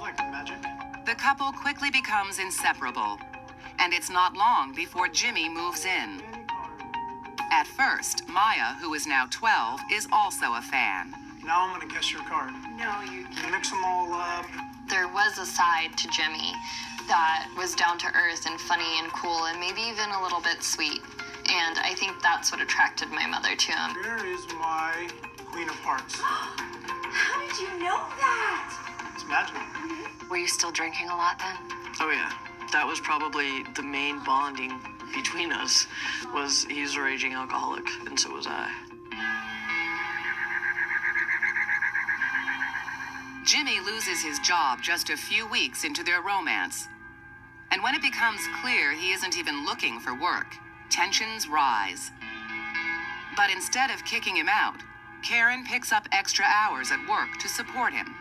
like magic. The couple quickly becomes inseparable, and it's not long before Jimmy moves in. At first, Maya, who is now 12, is also a fan. Now I'm gonna guess your card. No, you can't. Mix them all up. There was a side to Jimmy that was down to earth and funny and cool and maybe even a little bit sweet. And I think that's what attracted my mother to him. Here is my Queen of Hearts. How did you know that? It's magic. Were you still drinking a lot then? Oh yeah, that was probably the main bonding between us, was he's a raging alcoholic, and so was I. Jimmy loses his job just a few weeks into their romance. And when it becomes clear he isn't even looking for work, tensions rise. But instead of kicking him out, Karen picks up extra hours at work to support him.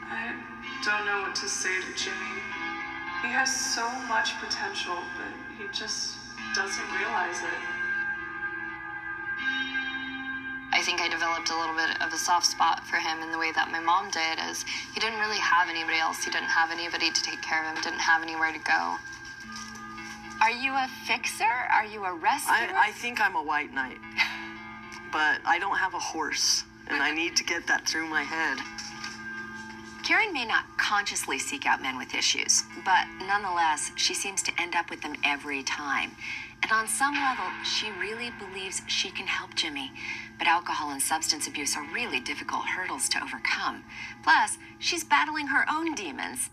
I don't know what to say to Jimmy. He has so much potential, but he just doesn't realize it. I think I developed a little bit of a soft spot for him in the way that my mom did, as he didn't really have anybody else. He didn't have anybody to take care of him, didn't have anywhere to go. Are you a fixer? Are you a rescuer? I think I'm a white knight, but I don't have a horse, and I need to get that through my head. Karen may not consciously seek out men with issues, but nonetheless, she seems to end up with them every time. And on some level, she really believes she can help Jimmy. But alcohol and substance abuse are really difficult hurdles to overcome. Plus, she's battling her own demons.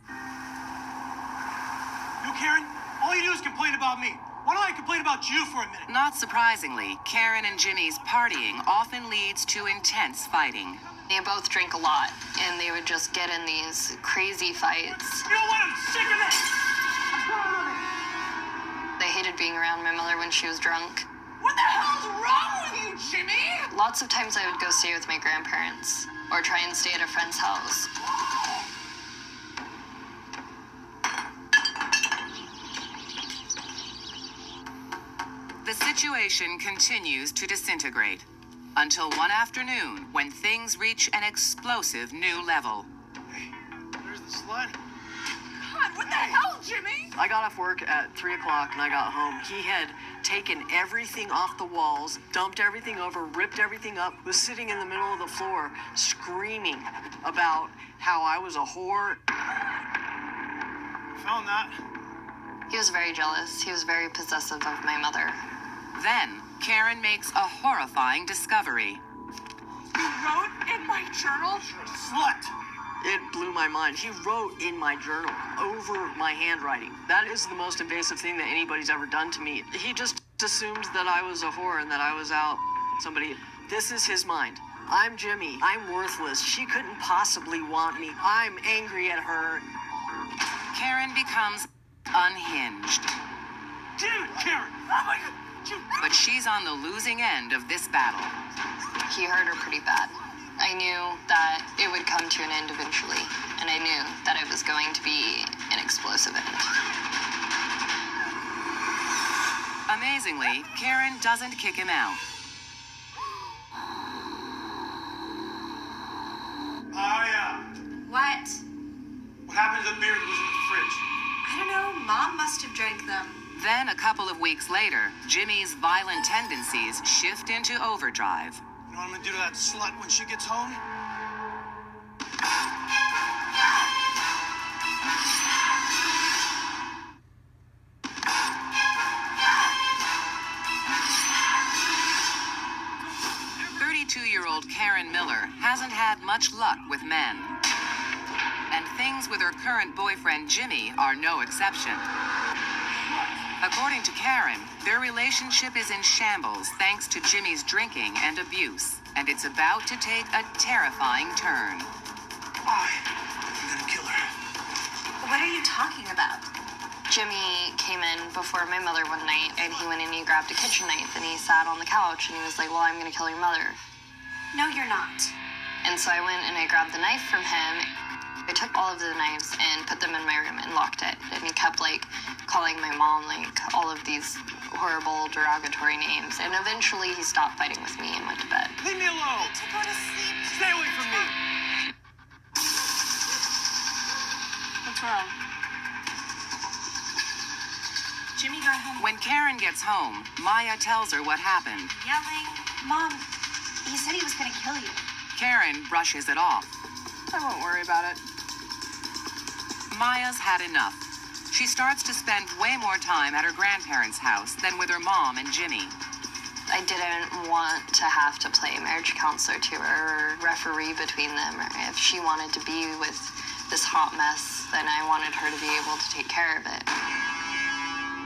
You, Karen, all you do is complain about me. Why don't I complain about you for a minute? Not surprisingly, Karen and Jimmy's partying often leads to intense fighting. They both drank a lot, and they would just get in these crazy fights. You know what? I'm sick of this! They hated being around my mother when she was drunk. What the hell's wrong with you, Jimmy? Lots of times I would go stay with my grandparents, or try and stay at a friend's house. The situation continues to disintegrate until one afternoon when things reach an explosive new level. Hey, there's the sled. God, what the hell, Jimmy? I got off work at 3 o'clock and I got home. He had taken everything off the walls, dumped everything over, ripped everything up, was sitting in the middle of the floor screaming about how I was a whore. Found that. He was very jealous. He was very possessive of my mother. Then, Karen makes a horrifying discovery. You wrote in my journal? Slut! It blew my mind. He wrote in my journal over my handwriting. That is the most invasive thing that anybody's ever done to me. He just assumed that I was a whore and that I was out somebody. This is his mind. I'm Jimmy. I'm worthless. She couldn't possibly want me. I'm angry at her. Karen becomes unhinged. Damn it, Karen! Oh my God! But she's on the losing end of this battle. He hurt her pretty bad. I knew that it would come to an end eventually, and I knew that it was going to be an explosive end. Amazingly, Karen doesn't kick him out. What? What happened to the beer that was in the fridge? I don't know. Mom must have drank them. Then, a couple of weeks later, Jimmy's violent tendencies shift into overdrive. You know what I'm gonna do to that slut when she gets home? 32-year-old Karen Miller hasn't had much luck with men. And things with her current boyfriend Jimmy are no exception. According to Karen, their relationship is in shambles thanks to Jimmy's drinking and abuse, and it's about to take a terrifying turn. I'm gonna kill her. What are you talking about? Jimmy came in before my mother one night, and he went and he grabbed a kitchen knife, and he sat on the couch, and he was like, well, I'm gonna kill your mother. No, you're not. And so I went and I grabbed the knife from him. I took all of the knives and put them in my room and locked it. And he kept, like, calling my mom, like, all of these horrible, derogatory names. And eventually he stopped fighting with me and went to bed. Leave me alone! To go to sleep. Stay away from me! What's wrong? Jimmy got home When Karen gets home, Maya tells her what happened. yelling. Mom, he said he was gonna kill you. Karen brushes it off. I won't worry about it. Maya's had enough. She starts to spend way more time at her grandparents' house than with her mom and Jimmy. I didn't want to have to play marriage counselor to her or referee between them. Or if she wanted to be with this hot mess, then I wanted her to be able to take care of it.